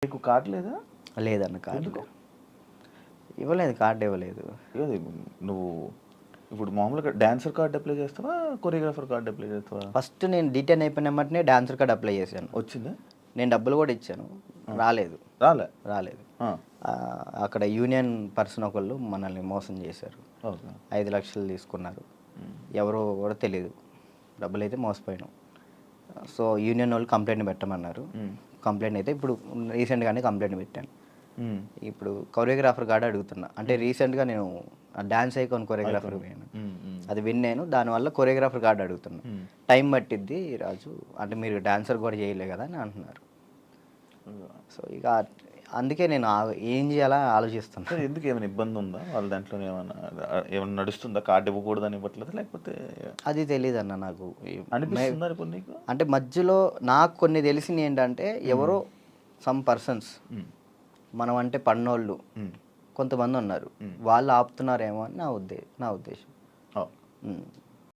నీకు కార్డు లేదా? లేదన్న కార్డు ఎందుకు? ఇవ్వలేదు, కార్డు ఇవ్వలేదు. ఏది నువ్వు ఇప్పుడు మామూలుగా డాన్సర్ కార్డు అప్లై చేస్తావా, కొరియోగ్రాఫర్ కార్డు అప్లై చేస్తావా? ఫస్ట్ నేను డీటెయిన్ అయిపోయిన వెంటనే డాన్సర్ కార్డు అప్లై చేశాను. వచ్చిందా? నేను డబ్బులు కూడా ఇచ్చాను, రాలేదు. రాలేదు. అక్కడ యూనియన్ పర్సన్ ఒకళ్ళు మనల్ని మోసం చేశారు. 5 లక్షలు తీసుకున్నారు. ఎవరో కూడా తెలియదు, డబ్బులు అయితే మోసపోయినాం. సో యూనియన్ వాళ్ళు కంప్లైంట్ పెట్టమన్నారు. కంప్లైంట్ అయితే ఇప్పుడు రీసెంట్గానే కంప్లైంట్ పెట్టాను. ఇప్పుడు కొరియోగ్రాఫర్ కార్డు అడుగుతున్నా. అంటే రీసెంట్గా నేను డాన్స్ ఐకాన్ కొరియోగ్రాఫర్ పోయాను, అది విన్నాను. దానివల్ల కొరియోగ్రాఫర్ కార్డు అడుగుతున్నా. టైం పట్టిద్ది రాజు, అంటే మీరు డాన్సర్ కూడా చేయలే కదా అని అంటున్నారు. సో ఇక అందుకే నేను ఏం చేయాలా ఆలోచిస్తాను. ఎందుకు ఏమైనా ఇబ్బంది ఉందా వాళ్ళ దాంట్లో? ఏమైనా నడుస్తుందా? కార్డు ఇవ్వకూడదని ఇవ్వట్లేదు లేకపోతే? అది తెలియదు అన్న నాకు. అనిపిస్తుందా ఇప్పుడు నీకు? అంటే మధ్యలో నాకు కొన్ని తెలిసింది ఏంటంటే, ఎవరో సమ్ పర్సన్స్ మనం అంటే పన్నోళ్ళు కొంతమంది ఉన్నారు, వాళ్ళు ఆపుతున్నారేమో అని నా ఉద్దేశం.